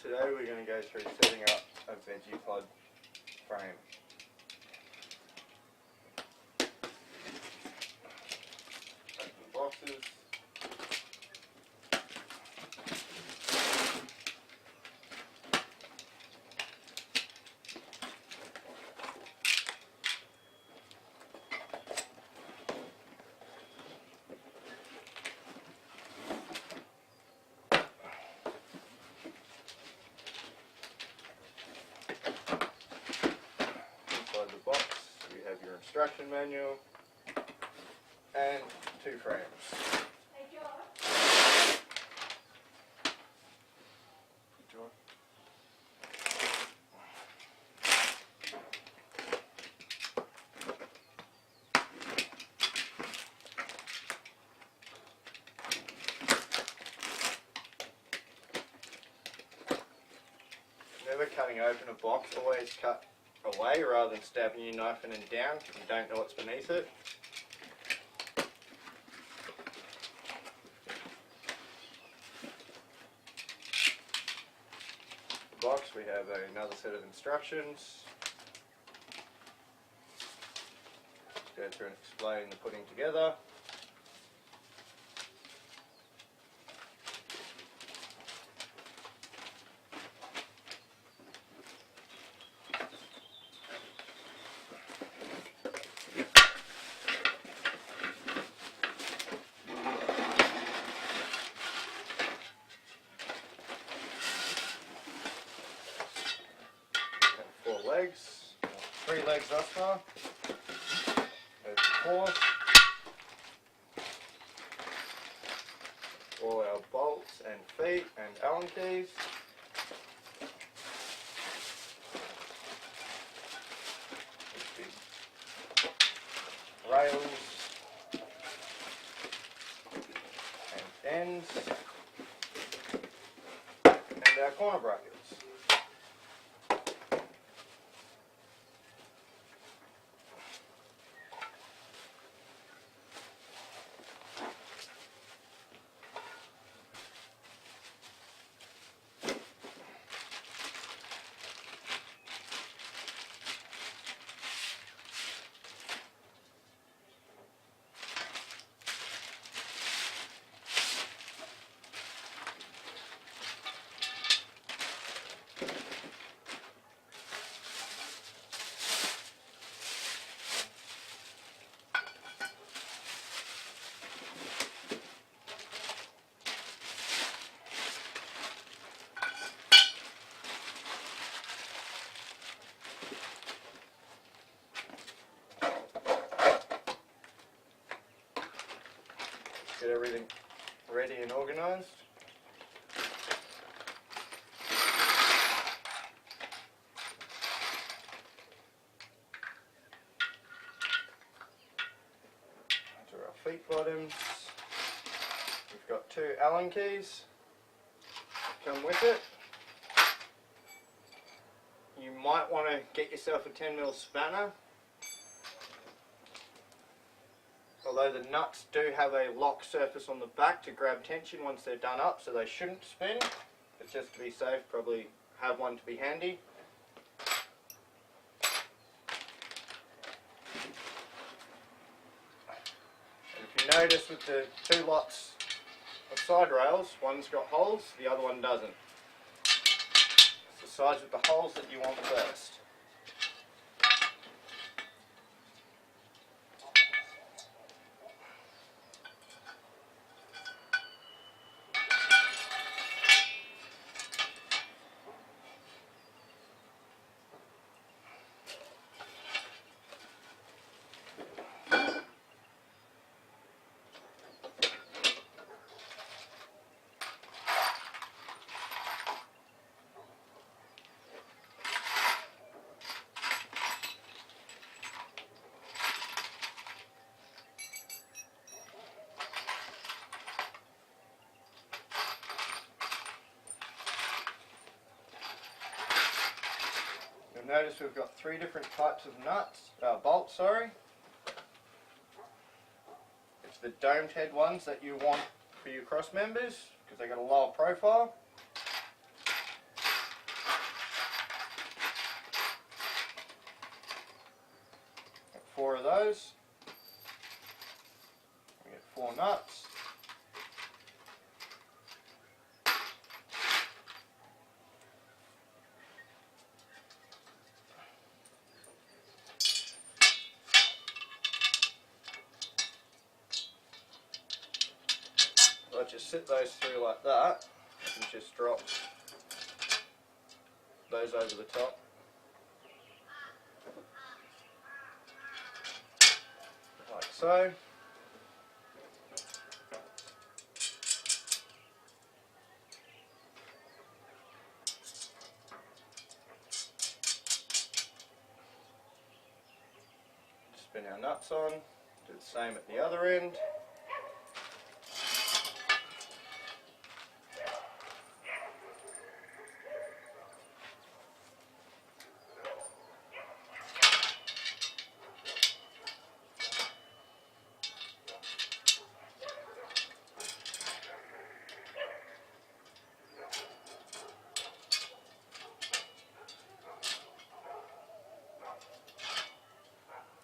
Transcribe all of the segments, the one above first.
Today we're going to go through setting up a Vegepod frame. Open the boxes. Inside the box you have your instruction manual and 2 frames. Never cutting open a box, always cut away rather than stabbing your knife in and down if you don't know what's beneath it. The box we have another set of instructions. Go through and explain the putting together. Legs, 3 legs thus far. There's 4. All our bolts and feet and Allen keys. Rails and ends and our corner brackets. Get everything ready and organised. To our feet bottoms. We've got 2 Allen keys. Come with it. You might want to get yourself a 10mm spanner. Although the nuts do have a lock surface on the back to grab tension once they're done up, so they shouldn't spin. But just to be safe, probably have one to be handy. And if you notice with the 2 lots of side rails, one's got holes, the other one doesn't. It's the sides with the holes that you want first. Notice we've got 3 different types of bolts, sorry. It's the domed head ones that you want for your cross members because they got a lower profile. those. We get 4 nuts. So I just sit those through like that and just drop those over the top. Like so. Spin our nuts on, do the same at the other end.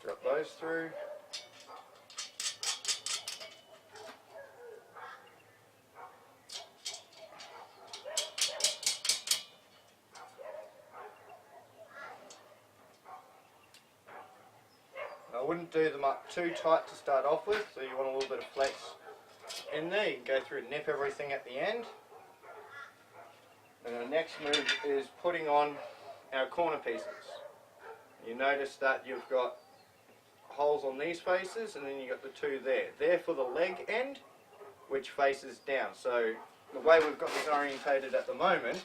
Drop those through. I wouldn't do them up too tight to start off with, so you want a little bit of flex in there. You can go through and nip everything at the end. And our next move is putting on our corner pieces. You notice that you've got holes on these faces, and then you've got the 2 there. They're for the leg end, which faces down. So the way we've got this orientated at the moment,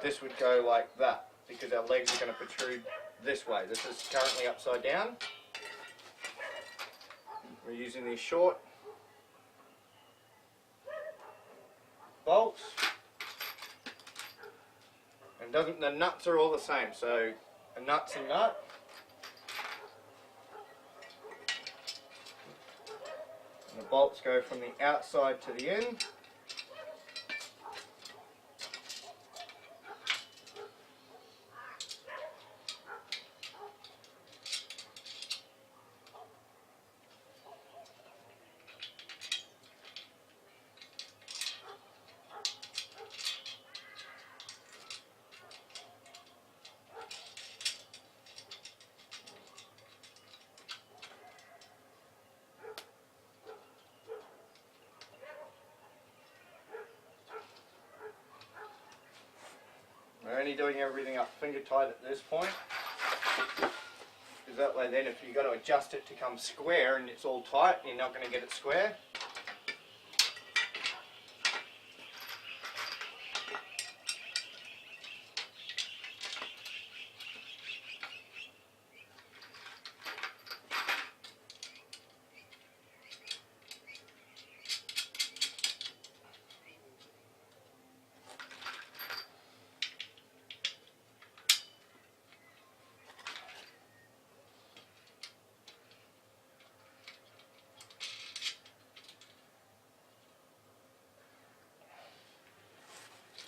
this would go like that, because our legs are going to protrude this way. This is currently upside down. We're using these short bolts, and the nuts are all the same. So a nut's a nut. And the bolts go from the outside to the end. We're only doing everything up finger tight at this point, because that way then if you've got to adjust it to come square and it's all tight, you're not going to get it square.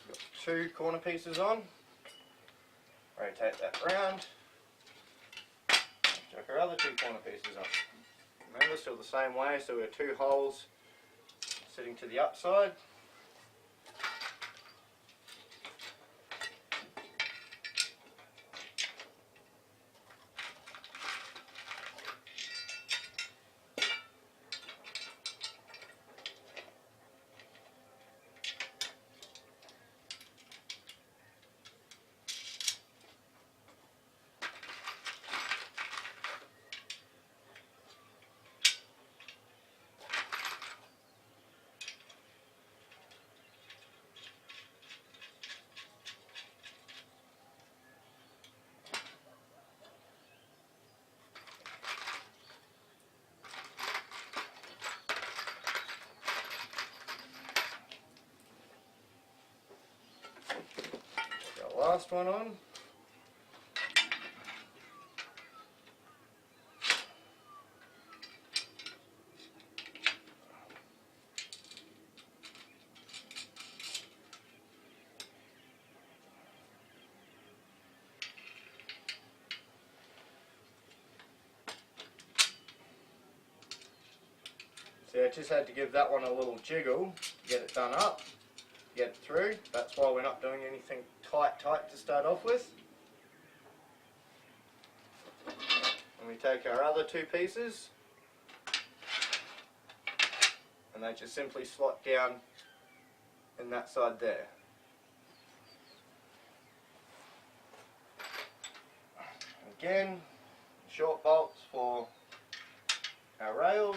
Got 2 corner pieces on. Rotate that round. Chuck our other 2 corner pieces on. Remember, still the same way, so we're 2 holes sitting to the upside. Last one on. See, I just had to give that one a little jiggle to get it done up, get it through. That's why we're not doing anything tight to start off with. And we take our other two pieces and they just simply slot down in that side there. Again, short bolts for our rails.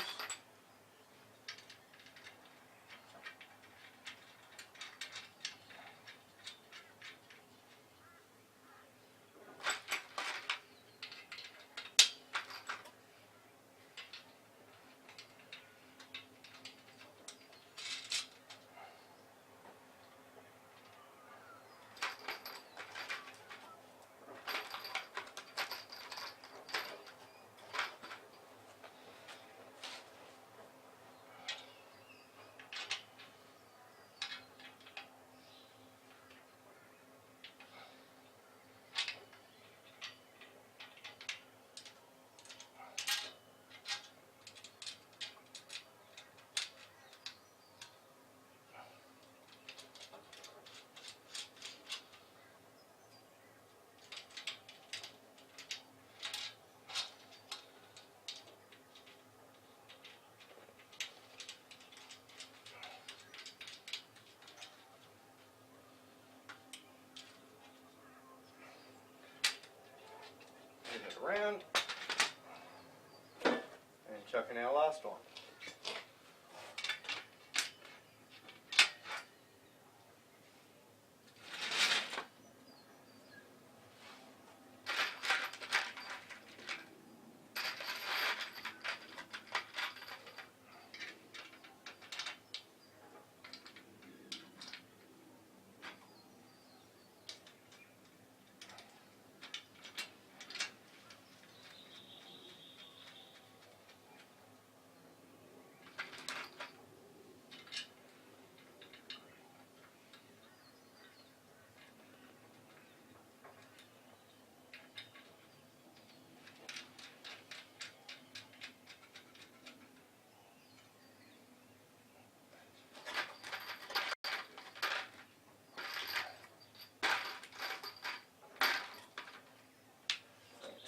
Around and chuck in our last one.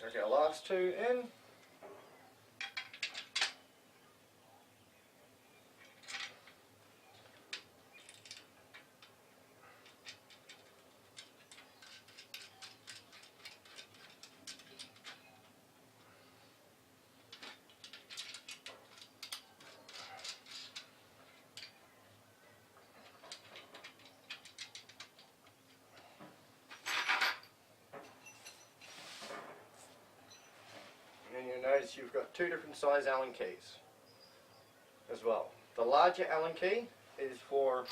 Chuck our last two in. And you'll notice you've got two different size Allen keys as well. The larger Allen key is for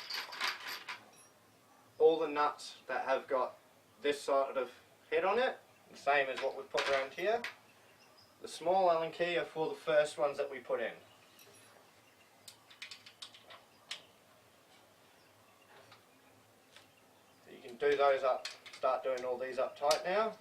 all the nuts that have got this sort of head on it, the same as what we've put around here. The small Allen key are for the first ones that we put in. You can do those up, start doing all these up tight now.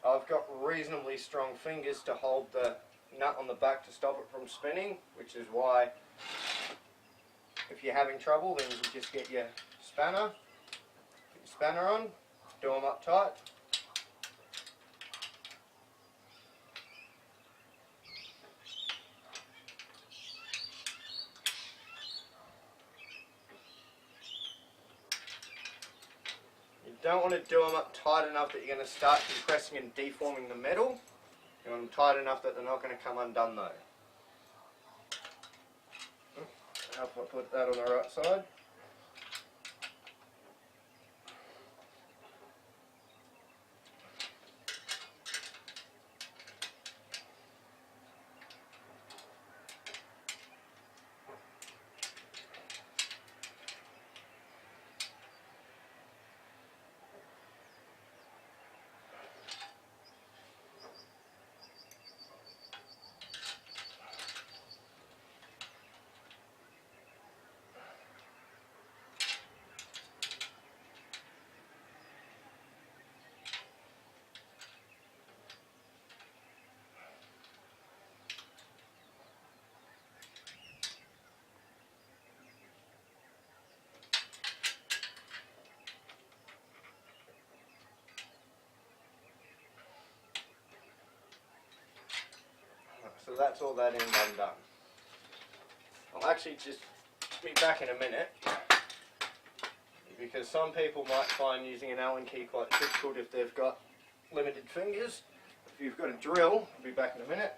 I've got reasonably strong fingers to hold the nut on the back to stop it from spinning, which is why if you're having trouble then you can just get your spanner on, do them up tight. You don't want to do them up tight enough that you're going to start compressing and deforming the metal. You want them tight enough that they're not going to come undone though. How if I put that on the right side? that's all that end undone. I'll actually just be back in a minute, because some people might find using an Allen key quite difficult if they've got limited fingers. If you've got a drill, I'll be back in a minute.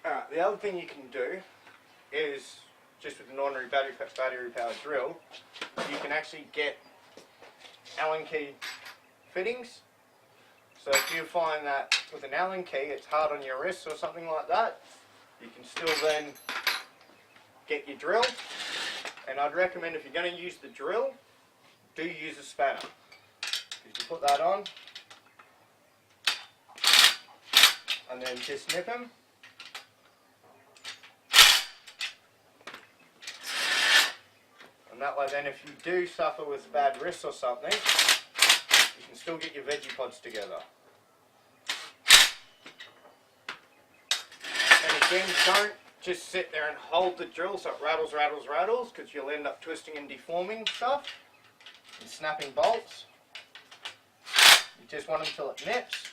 Alright, the other thing you can do is, just with an ordinary battery powered drill, you can actually get Allen key fittings. So if you find that with an Allen key it's hard on your wrists or something like that, you can still then get your drill. And I'd recommend, if you're going to use the drill, do use a spanner. You can put that on and then just nip them. And that way then, if you do suffer with bad wrists or something, you can still get your Vegepods together. And again, don't just sit there and hold the drill so it rattles, because you'll end up twisting and deforming stuff and snapping bolts. You just want them till it nips.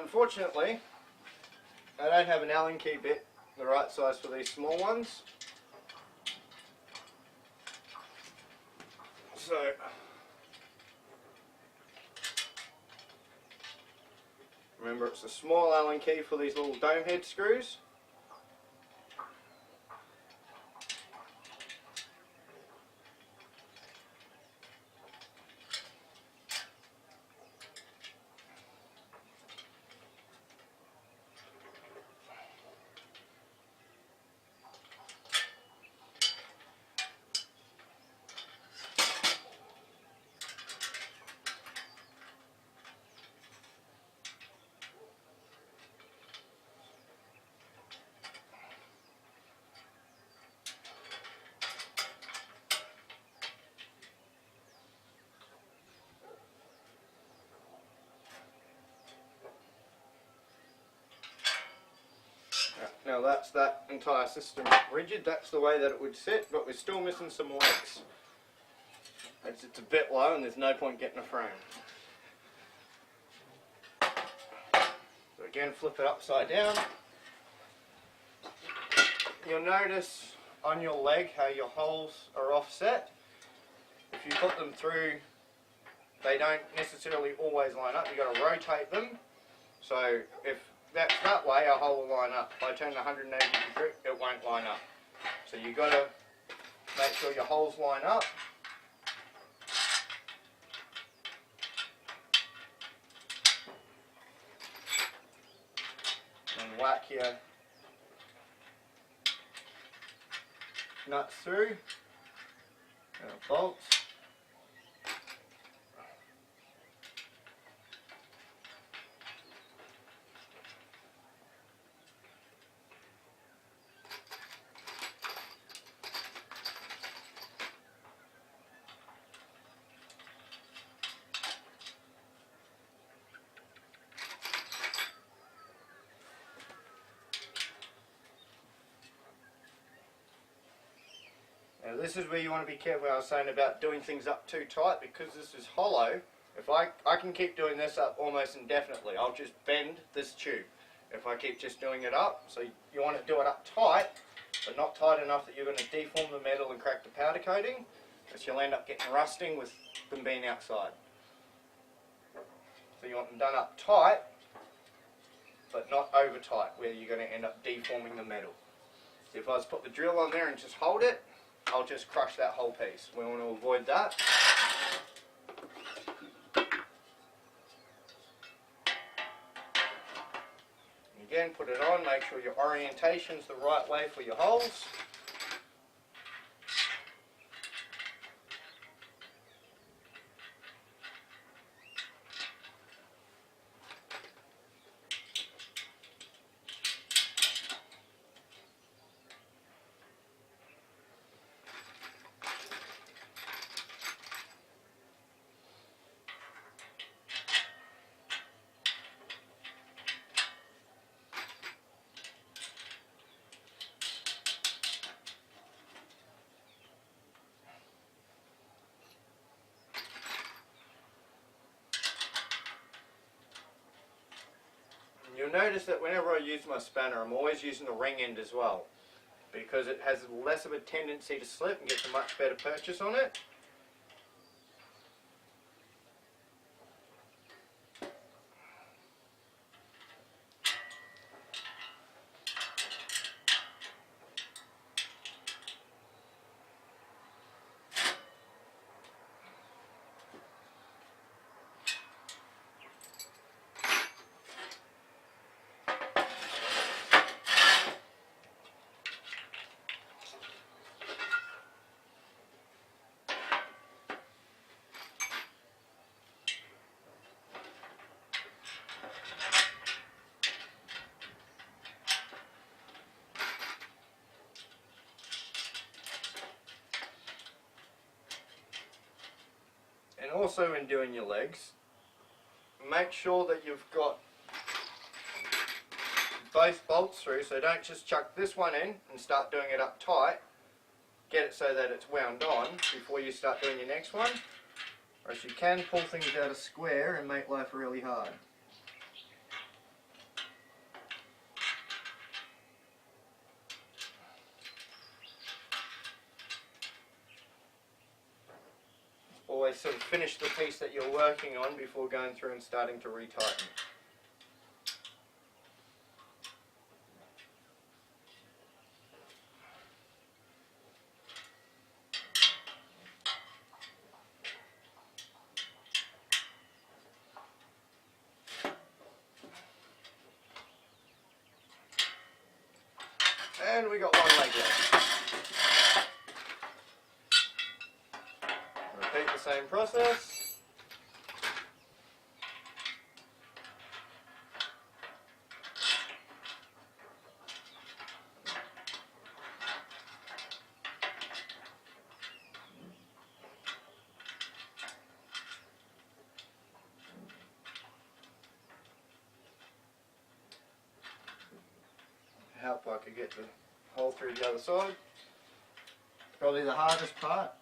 Unfortunately, I don't have an Allen key bit the right size for these small ones. So remember, it's a small Allen key for these little dome head screws. Now that's that entire system rigid, that's the way that it would sit, but we're still missing some legs. It's a bit low and there's no point getting a frame. So again, flip it upside down. You'll notice on your leg how your holes are offset. If you put them through, they don't necessarily always line up. You've got to rotate them. So if that's that way, a hole will line up. If I turn 180 degree, it won't line up. So you've got to make sure your holes line up. And whack your nuts through, and it bolts. Now this is where you want to be careful. I was saying about doing things up too tight, because this is hollow. If I can keep doing this up almost indefinitely. I'll just bend this tube if I keep just doing it up. So you want to do it up tight, but not tight enough that you're going to deform the metal and crack the powder coating, because you'll end up getting rusting with them being outside. So you want them done up tight, but not over tight, where you're going to end up deforming the metal. So if I was to put the drill on there and just hold it, I'll just crush that whole piece. We want to avoid that. Again, put it on, make sure your orientation's the right way for your holes. You'll notice that whenever I use my spanner, I'm always using the ring end as well, because it has less of a tendency to slip and gets a much better purchase on it. And also in doing your legs, make sure that you've got both bolts through, so don't just chuck this one in and start doing it up tight. Get it so that it's wound on before you start doing your next one, or else you can pull things out of square and make life really hard. Always sort of finish the piece that you're working on before going through and starting to retighten. And we got one leg left. Repeat the same process. How I could get the hole through the other side. Probably the hardest part.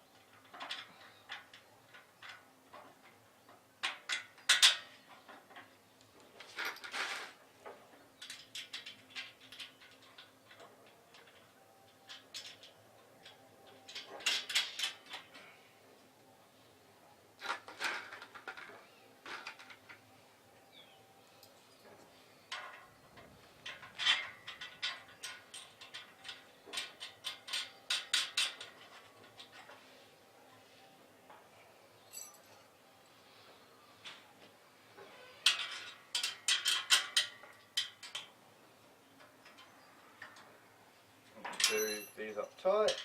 Do these up tight.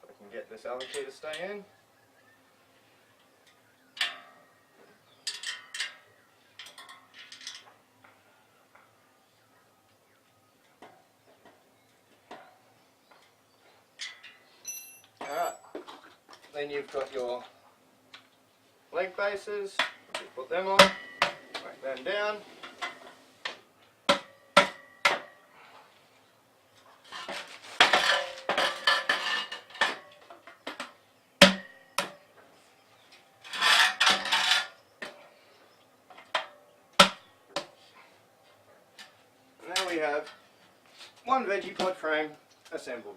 If I can get this Allen key to stay in. Alright, then you've got your leg bases, you put them on, whack them down. Now we have one Vegepod frame assembled.